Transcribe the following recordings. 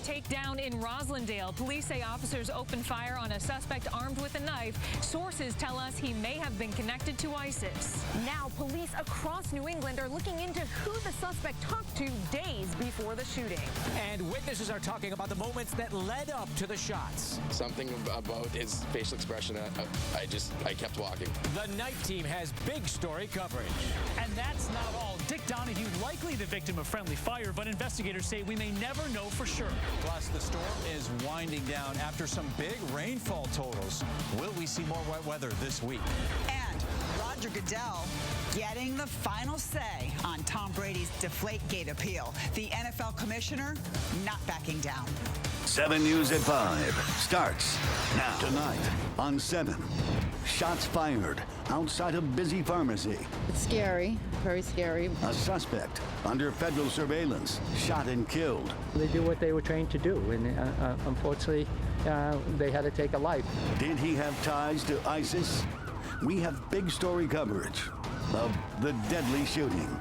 takedown in Roslindale. Police say officers opened fire on a suspect armed with a knife. Sources tell us he may have been connected to ISIS. Now, police across New England are looking into who the suspect talked to days before the shooting. And witnesses are talking about the moments that led up to the shots. Something about his facial expression, I kept walking. The night team has big story coverage. And that's not all. Dick Donahue likely the victim of friendly fire, but investigators say we may never know for sure. Plus, the storm is winding down after some big rainfall totals. Will we see more wet weather this week? And Roger Goodell getting the final say on Tom Brady's Deflategate appeal. The NFL commissioner not backing down. 7 News at 5 starts now. Tonight on 7. Shots fired outside a busy pharmacy. It's scary, very scary. A suspect under federal surveillance, shot and killed. They do what they were trained to do, and unfortunately, they had to take a life. Did he have ties to ISIS? We have big story coverage of the deadly shooting.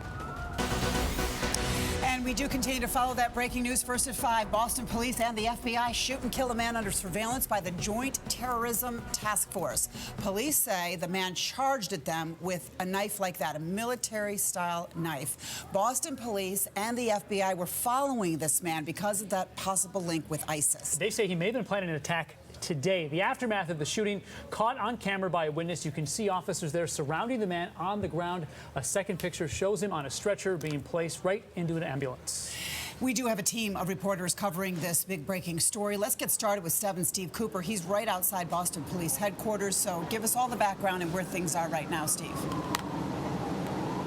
And we do continue to follow that breaking news. First at 5, Boston police and the FBI shoot and kill a man under surveillance by the Joint Terrorism Task Force. Police say the man charged at them with a knife like that, a military-style knife. Boston police and the FBI were following this man because of that possible link with ISIS. They say he may have been planning an attack today. The aftermath of the shooting caught on camera by a witness. You can see officers there surrounding the man on the ground. A second picture shows him on a stretcher being placed right into an ambulance. We do have a team of reporters covering this big breaking story. Let's get started with 7 Steve Cooper. He's right outside Boston Police headquarters. So give us all the background and where things are right now, Steve.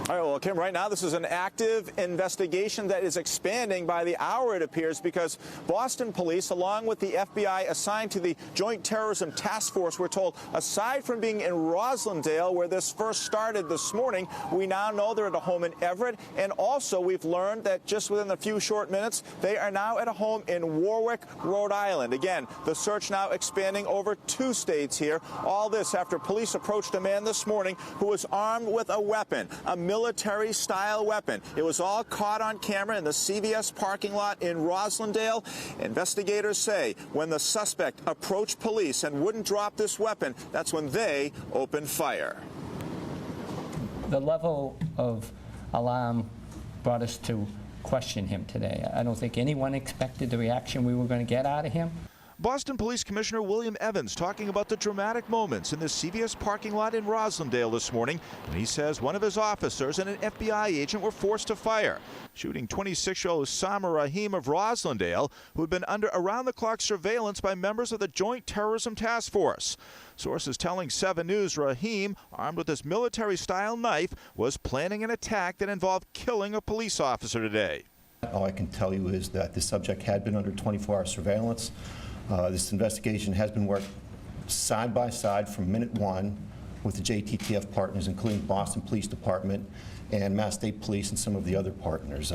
All right, well, Kim, right now this is an active investigation that is expanding by the hour, it appears, because Boston police, along with the FBI assigned to the Joint Terrorism Task Force, we're told, aside from being in Roslindale, where this first started this morning, we now know they're at a home in Everett. And also, we've learned that just within a few short minutes, they are now at a home in Warwick, Rhode Island. Again, the search now expanding over 2 states here. All this after police approached a man this morning who was armed with a weapon, a military-style weapon. It was all caught on camera in the CVS parking lot in Roslindale. Investigators say when the suspect approached police and wouldn't drop this weapon, that's when they opened fire. The level of alarm brought us to question him today. I don't think anyone expected the reaction we were going to get out of him. Boston Police Commissioner William Evans talking about the dramatic moments in the CVS parking lot in Roslindale this morning, and he says one of his officers and an FBI agent were forced to fire, shooting 26-year-old Osama Rahim of Roslindale, who had been under around-the-clock surveillance by members of the Joint Terrorism Task Force. Sources telling 7 News Rahim, armed with this military-style knife, was planning an attack that involved killing a police officer today. All I can tell you is that the subject had been under 24-hour surveillance. This investigation has been worked side by side from minute one with the JTTF partners, including Boston Police Department and Mass State Police and some of the other partners.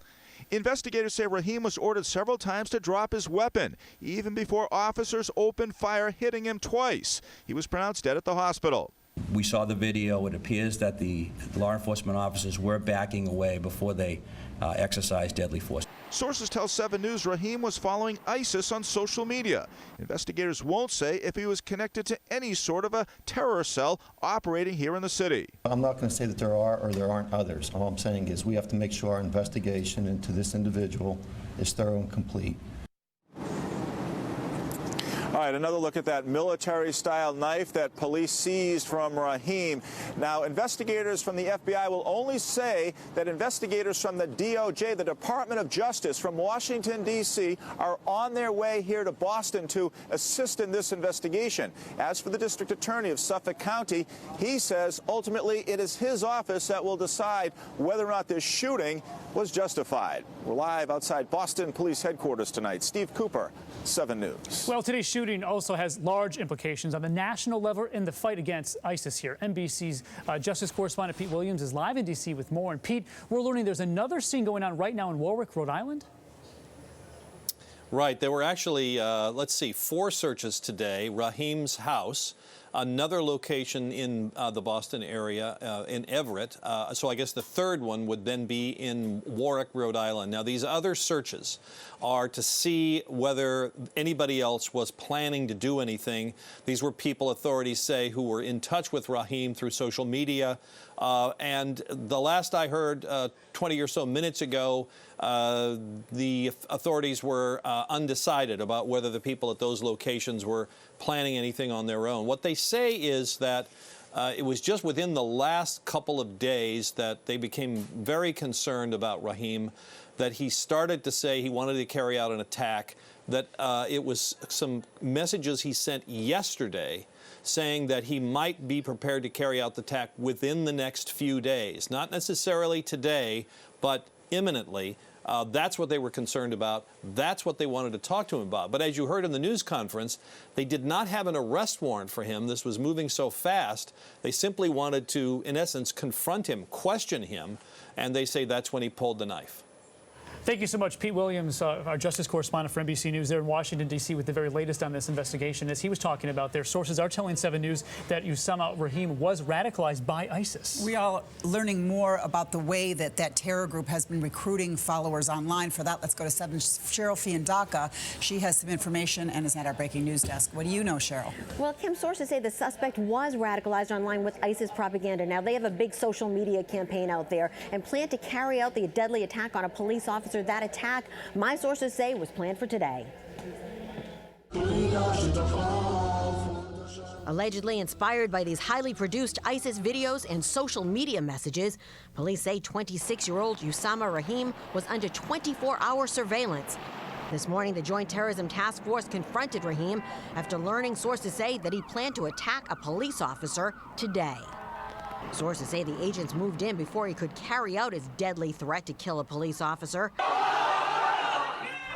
Investigators say Rahim was ordered several times to drop his weapon, even before officers opened fire, hitting him twice. He was pronounced dead at the hospital. We saw the video. It appears that the law enforcement officers were backing away before they exercised deadly force. Sources tell 7 News Rahim was following ISIS on social media. Investigators won't say if he was connected to any sort of a terror cell operating here in the city. I'm not going to say that there are or there aren't others. All I'm saying is we have to make sure our investigation into this individual is thorough and complete. All right, another look at that military-style knife that police seized from Rahim. Now, investigators from the FBI will only say that investigators from the DOJ, the Department of Justice from Washington, D.C., are on their way here to Boston to assist in this investigation. As for the district attorney of Suffolk County, he says ultimately it is his office that will decide whether or not this shooting was justified. We're live outside Boston Police Headquarters tonight. Steve Cooper, 7 News. Well, today's shooting also has large implications on the national level in the fight against ISIS here. NBC's Justice correspondent Pete Williams is live in D.C. with more. And Pete, we're learning there's another scene going on right now in Warwick, Rhode Island. Right. There were actually, 4 searches today. Rahim's house, another location in the Boston area, in Everett. So I guess the third one would then be in Warwick, Rhode Island. Now, these other searches are to see whether anybody else was planning to do anything. These were people, authorities say, who were in touch with Rahim through social media. And the last I heard 20 or so minutes ago, the authorities were undecided about whether the people at those locations were planning anything on their own. What they say is that it was just within the last couple of days that they became very concerned about Rahim, that he started to say he wanted to carry out an attack, that it was some messages he sent yesterday saying that he might be prepared to carry out the attack within the next few days. Not necessarily today, but imminently. That's what they were concerned about. That's what they wanted to talk to him about. But as you heard in the news conference, they did not have an arrest warrant for him. This was moving so fast. They simply wanted to, in essence, confront him, question him, and they say that's when he pulled the knife. Thank you so much, Pete Williams, our justice correspondent for NBC News there in Washington, D.C. with the very latest on this investigation. As he was talking about, their sources are telling 7 News that Usama Rahim was radicalized by ISIS. We are learning more about the way that that terror group has been recruiting followers online. For that, let's go to 7's Cheryl Fiandaca. She has some information and is at our breaking news desk. What do you know, Cheryl? Well, Kim, sources say the suspect was radicalized online with ISIS propaganda. Now, they have a big social media campaign out there and plan to carry out the deadly attack on a police officer. That attack, my sources say, was planned for today. Allegedly inspired by these highly produced ISIS videos and social media messages, police say 26-year-old Usama Rahim was under 24-hour surveillance. This morning, the Joint Terrorism Task Force confronted Rahim after learning, sources say, that he planned to attack a police officer today. Sources say the agents moved in before he could carry out his deadly threat to kill a police officer.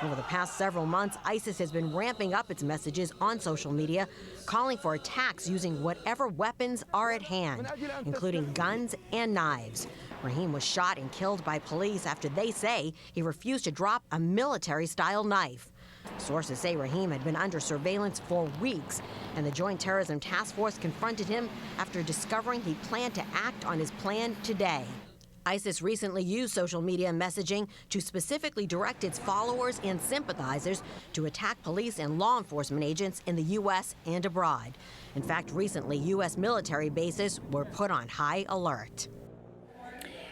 Over the past several months, ISIS has been ramping up its messages on social media, calling for attacks using whatever weapons are at hand, including guns and knives. Rahim was shot and killed by police after they say he refused to drop a military-style knife. Sources say Rahim had been under surveillance for weeks, and the Joint Terrorism Task Force confronted him after discovering he planned to act on his plan today. ISIS recently used social media messaging to specifically direct its followers and sympathizers to attack police and law enforcement agents in the U.S. and abroad. In fact, recently, U.S. military bases were put on high alert.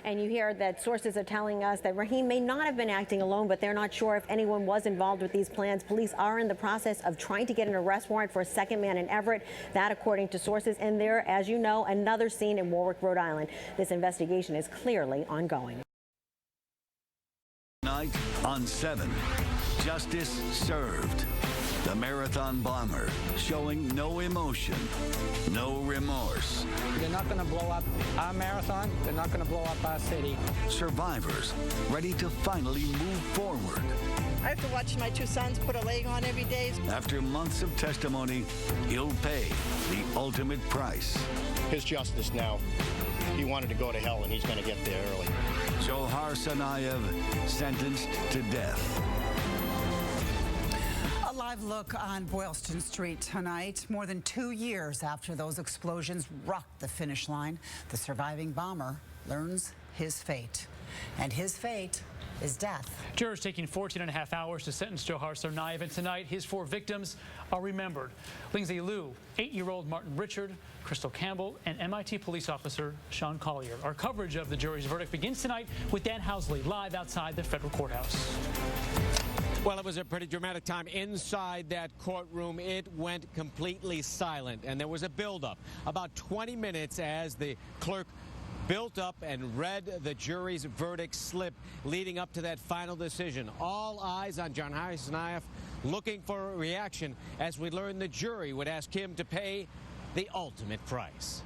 And you hear that sources are telling us that Rahim may not have been acting alone, but they're not sure if anyone was involved with these plans. Police are in the process of trying to get an arrest warrant for a second man in Everett. That, according to sources. And there, as you know, another scene in Warwick, Rhode Island. This investigation is clearly ongoing. Tonight on 7, Justice Served. The marathon bomber showing no emotion, no remorse. They're not going to blow up our marathon. They're not going to blow up our city. Survivors ready to finally move forward. I have to watch my 2 sons put a leg on every day. After months of testimony, he'll pay the ultimate price. His justice now. He wanted to go to hell, and he's going to get there early. Johar Tsarnaev sentenced to death. A live look on Boylston Street tonight. More than 2 years after those explosions rocked the finish line, the surviving bomber learns his fate. And his fate is death. Jurors taking 14.5 hours to sentence Johar Tsarnaev, and tonight his 4 victims are remembered. Lindsay Liu, 8-year-old Martin Richard, Crystal Campbell, and MIT police officer Sean Collier. Our coverage of the jury's verdict begins tonight with Dan Housley live outside the federal courthouse. Well, it was a pretty dramatic time inside that courtroom. It went completely silent, and there was a buildup, about 20 minutes as the clerk built up and read the jury's verdict slip leading up to that final decision. All eyes on Johar Tsarnaev, looking for a reaction as we learned the jury would ask him to pay the ultimate price.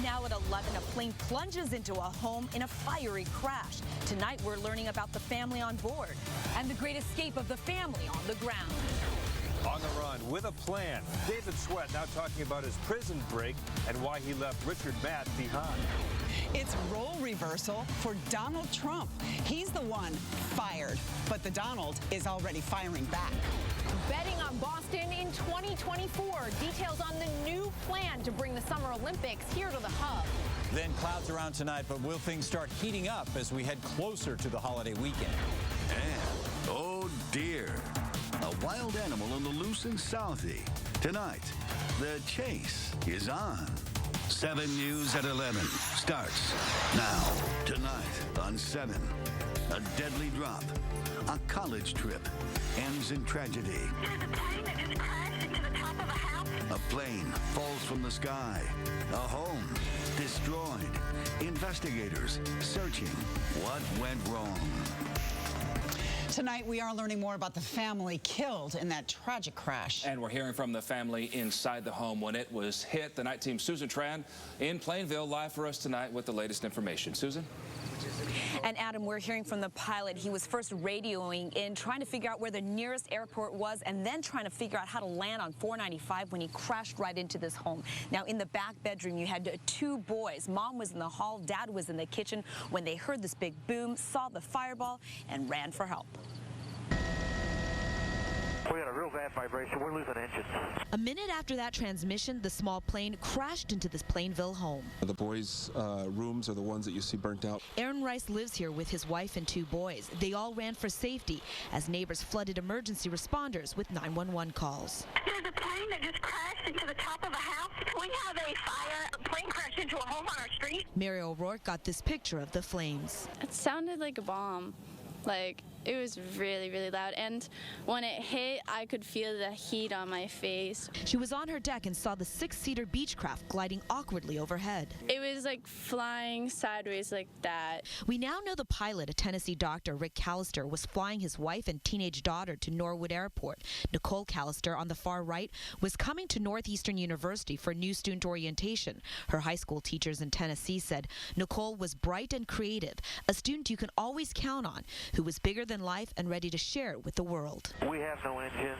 Now at 11, a plane plunges into a home in a fiery crash. Tonight, we're learning about the family on board and the great escape of the family on the ground. On the run with a plan, David Sweat now talking about his prison break and why he left Richard Matt behind. It's role reversal for Donald Trump. He's the one fired, but the Donald is already firing back. Betting on Boston in 2024. Details on the new plan to bring the Summer Olympics here to the hub. Then clouds around tonight, but will things start heating up as we head closer to the holiday weekend? And, oh dear, a wild animal on the loose in Southie. Tonight, the chase is on. 7 News at 11 starts now. Tonight on 7, a deadly drop. A college trip ends in tragedy. There's a plane that just crashed into the top of a house. A plane falls from the sky. A home destroyed. Investigators searching what went wrong. Tonight, we are learning more about the family killed in that tragic crash. And we're hearing from the family inside the home when it was hit. The night team's Susan Tran in Plainville, live for us tonight with the latest information. Susan? And Adam, we're hearing from the pilot. He was first radioing in, trying to figure out where the nearest airport was, and then trying to figure out how to land on 495 when he crashed right into this home. Now, in the back bedroom, you had 2 boys. Mom was in the hall, Dad was in the kitchen when they heard this big boom, saw the fireball, and ran for help. We got a real bad vibration. We're losing engines. A minute after that transmission, the small plane crashed into this Plainville home. The boys' rooms are the ones that you see burnt out. Aaron Rice lives here with his wife and 2 boys. They all ran for safety as neighbors flooded emergency responders with 911 calls. There's a plane that just crashed into the top of a house. We have a plane crashed into a home on our street. Mary O'Rourke got this picture of the flames. It sounded like a bomb. Like, it was really, really loud. And when it hit, I could feel the heat on my face. She was on her deck and saw the 6-seater Beechcraft gliding awkwardly overhead. It was like flying sideways like that. We now know the pilot, a Tennessee doctor, Rick Callister, was flying his wife and teenage daughter to Norwood Airport. Nicole Callister, on the far right, was coming to Northeastern University for new student orientation. Her high school teachers in Tennessee said Nicole was bright and creative, a student you can always count on, who was bigger than life and ready to share it with the world. We have no engines.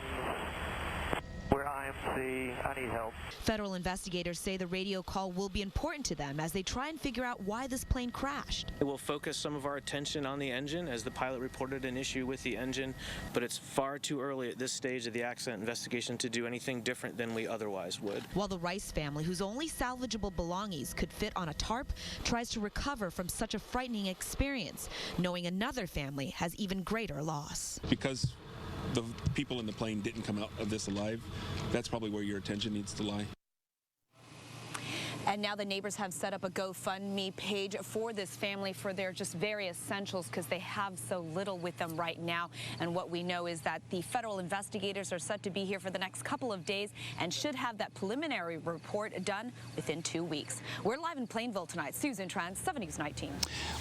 We're IMC. I need help. Federal investigators say the radio call will be important to them as they try and figure out why this plane crashed. It will focus some of our attention on the engine, as the pilot reported an issue with the engine, but it's far too early at this stage of the accident investigation to do anything different than we otherwise would. While the Rice family, whose only salvageable belongings could fit on a tarp, tries to recover from such a frightening experience, knowing another family has even greater loss. Because the people in the plane didn't come out of this alive, that's probably where your attention needs to lie. And now the neighbors have set up a GoFundMe page for this family for their just very essentials because they have so little with them right now. And what we know is that the federal investigators are set to be here for the next couple of days and should have that preliminary report done within 2 weeks. We're live in Plainville tonight. Susan Tran, 7 News 19.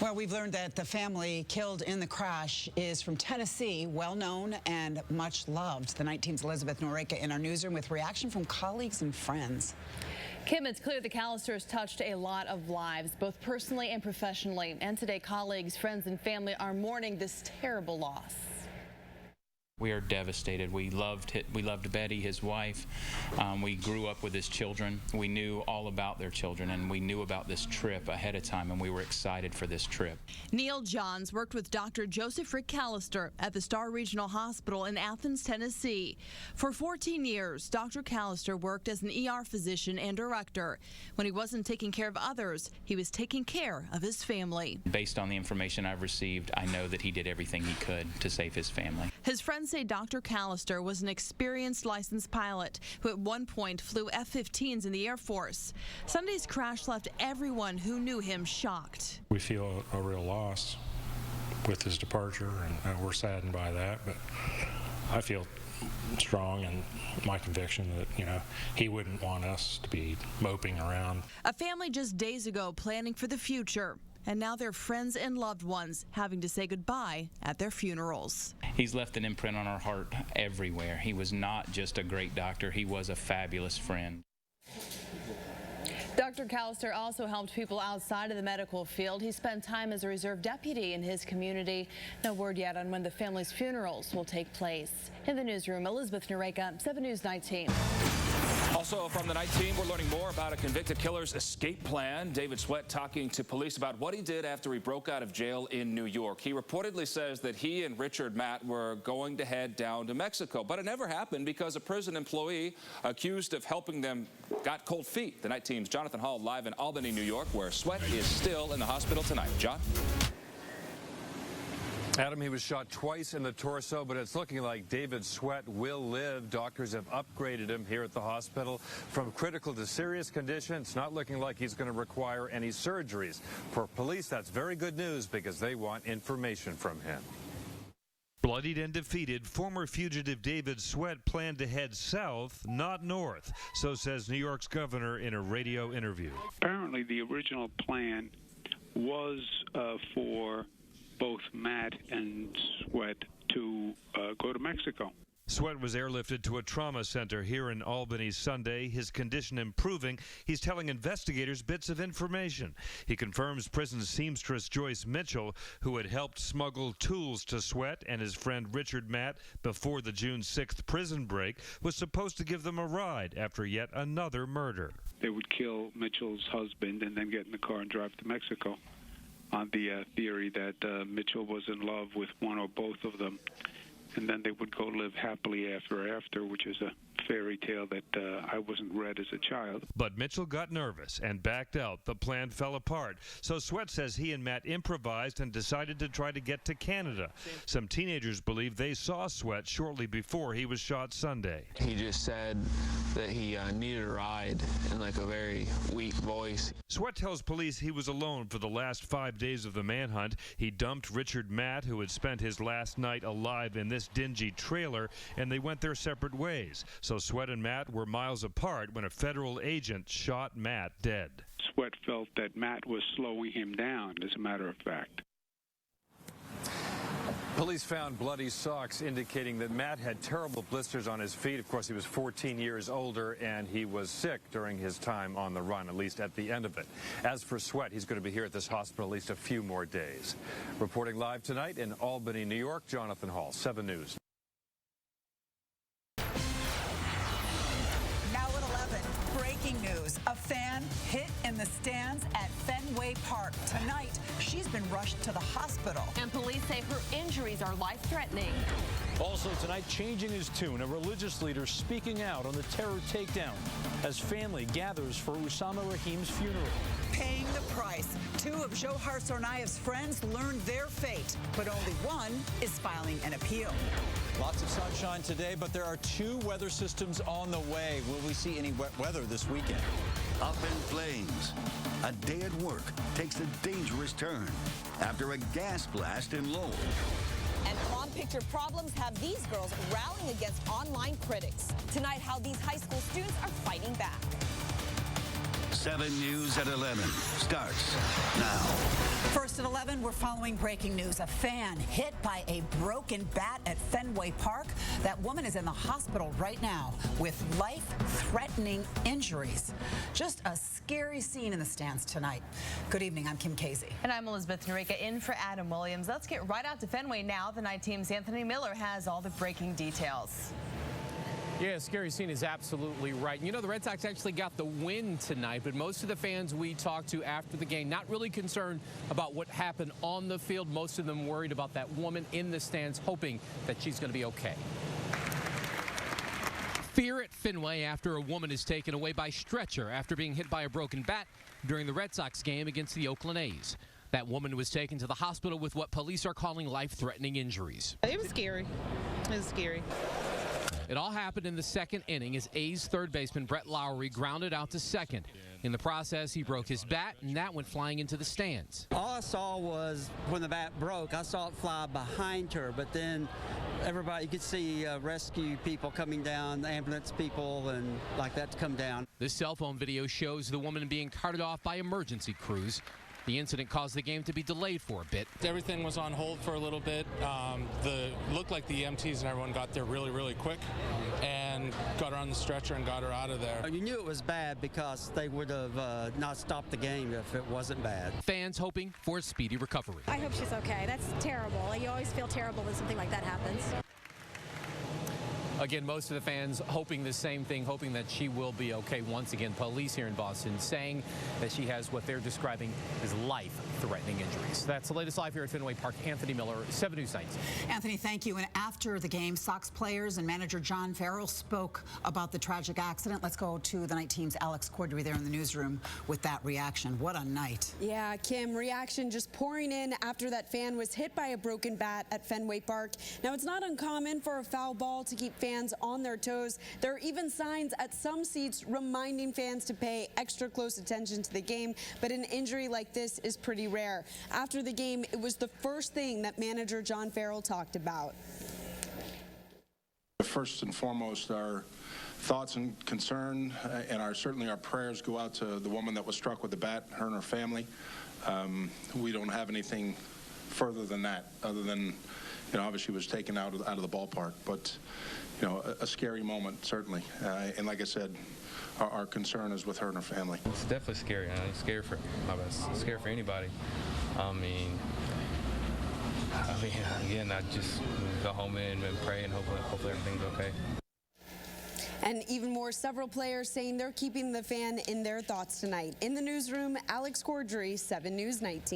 Well, we've learned that the family killed in the crash is from Tennessee, well known and much loved. The 19's Elizabeth Noreka in our newsroom with reaction from colleagues and friends. Kim, it's clear the Callisters touched a lot of lives, both personally and professionally. And today, colleagues, friends, and family are mourning this terrible loss. We are devastated. We loved Betty, his wife. We grew up with his children. We knew all about their children, and we knew about this trip ahead of time, and we were excited for this trip. Neil Johns worked with Dr. Joseph Rick Callister at the Star Regional Hospital in Athens, Tennessee. For 14 years, Dr. Callister worked as an ER physician and director. When he wasn't taking care of others, he was taking care of his family. Based on the information I've received, I know that he did everything he could to save his family. His friends say Dr. Callister was an experienced licensed pilot who at one point flew F-15s in the Air Force. Sunday's crash left everyone who knew him shocked. We feel a real loss with his departure, and we're saddened by that, but I feel strong in my conviction that, he wouldn't want us to be moping around. A family just days ago planning for the future. And now their friends and loved ones having to say goodbye at their funerals. He's left an imprint on our heart everywhere. He was not just a great doctor, he was a fabulous friend. Dr. Callister also helped people outside of the medical field. He spent time as a reserve deputy in his community. No word yet on when the family's funerals will take place. In the newsroom, Elizabeth Noreka, 7 News 19. A Also from the night team, we're learning more about a convicted killer's escape plan. David Sweat talking to police about what he did after he broke out of jail in New York. He reportedly says that he and Richard Matt were going to head down to Mexico, but it never happened because a prison employee accused of helping them got cold feet. The night team's Jonathan Hall live in Albany, New York, where Sweat is still in the hospital tonight. John? Adam, he was shot twice in the torso, but it's looking like David Sweat will live. Doctors have upgraded him here at the hospital from critical to serious condition. It's not looking like he's going to require any surgeries. For police, that's very good news because they want information from him. Bloodied and defeated, former fugitive David Sweat planned to head south, not north. So says New York's governor in a radio interview. Apparently, the original plan was for both Matt and Sweat to go to Mexico. Sweat was airlifted to a trauma center here in Albany Sunday. His condition improving. He's telling investigators bits of information. He confirms prison seamstress Joyce Mitchell, who had helped smuggle tools to Sweat and his friend Richard Matt before the June 6th prison break, was supposed to give them a ride after yet another murder. They would kill Mitchell's husband and then get in the car and drive to Mexico on the theory that Mitchell was in love with one or both of them. And then they would go live happily ever after, which is a fairy tale that I wasn't read as a child. But Mitchell got nervous and backed out. The plan fell apart. So Sweat says he and Matt improvised and decided to try to get to Canada. Some teenagers believe they saw Sweat shortly before he was shot Sunday. He just said that he needed a ride in like a very weak voice. Sweat tells police he was alone for the last 5 days of the manhunt. He dumped Richard Matt, who had spent his last night alive in this dingy trailer, and they went their separate ways. So Sweat and Matt were miles apart when a federal agent shot Matt dead. Sweat felt that Matt was slowing him down, as a matter of fact. Police found bloody socks indicating that Matt had terrible blisters on his feet. Of course, he was 14 years older, and he was sick during his time on the run, at least at the end of it. As for Sweat, he's going to be here at this hospital at least a few more days. Reporting live tonight in Albany, New York, Jonathan Hall, 7 News. Now at 11, breaking news. A fan hit in the stands at Fenway Park. Tonight, she's been rushed to the hospital. And police say her injuries are life-threatening. Also tonight, changing his tune, a religious leader speaking out on the terror takedown as family gathers for Usama Rahim's funeral. Paying the price. 2 of Johar Tsarnaev's friends learned their fate, but only one is filing an appeal. Lots of sunshine today, but there are 2 weather systems on the way. Will we see any wet weather this weekend? Up in flames. A day at work takes a dangerous turn after a gas blast in Lowell. And prom picture problems have these girls rallying against online critics. Tonight, how these high school students are fighting back. 7 News at 11 starts now. First at 11, we're following breaking news. A fan hit by a broken bat at Fenway Park. That woman is in the hospital right now with life-threatening injuries. Just a scary scene in the stands tonight. Good evening, I'm Kim Casey. And I'm Elizabeth Norica in for Adam Williams. Let's get right out to Fenway now. The night team's Anthony Miller has all the breaking details. Yeah, scary scene is absolutely right. You know, the Red Sox actually got the win tonight, but most of the fans we talked to after the game not really concerned about what happened on the field. Most of them worried about that woman in the stands, hoping that she's going to be okay. Fear at Fenway after a woman is taken away by stretcher after being hit by a broken bat during the Red Sox game against the Oakland A's. That woman was taken to the hospital with what police are calling life-threatening injuries. It was scary. It was scary. It all happened in the second inning as A's third baseman Brett Lowry grounded out to second. In the process, he broke his bat, and that went flying into the stands. All I saw was when the bat broke, I saw it fly behind her, but then everybody, you could see rescue people coming down, ambulance people, and like that to come down. This cell phone video shows the woman being carted off by emergency crews. The incident caused the game to be delayed for a bit. Everything was on hold for a little bit. Looked like the EMTs and everyone got there really, really quick and got her on the stretcher and got her out of there. You knew it was bad because they would have not stopped the game if it wasn't bad. Fans hoping for a speedy recovery. I hope she's okay. That's terrible. You always feel terrible when something like that happens. Again, most of the fans hoping the same thing, hoping that she will be okay. Once again, police here in Boston saying that she has what they're describing as life-threatening injuries. That's the latest live here at Fenway Park. Anthony Miller, 7 News 19. Anthony, thank you. And after the game, Sox players and manager John Farrell spoke about the tragic accident. Let's go to the night team's Alex Cordry there in the newsroom with that reaction. What a night. Yeah, Kim, reaction just pouring in after that fan was hit by a broken bat at Fenway Park. Now, it's not uncommon for a foul ball to keep fans on their toes. There are even signs at some seats reminding fans to pay extra close attention to the game, but an injury like this is pretty rare. After the game, it was the first thing that manager John Farrell talked about. First and foremost, our thoughts and concern and certainly our prayers go out to the woman that was struck with the bat, her and her family. We don't have anything further than that, other than, obviously was taken out of the ballpark. But, a scary moment, certainly. And like I said, our concern is with her and her family. It's definitely scary. It's scary for anybody. I mean, again, I just go home and pray and hopefully everything's okay. And even more, several players saying they're keeping the fan in their thoughts tonight. In the newsroom, Alex Cordry, 7 News 19.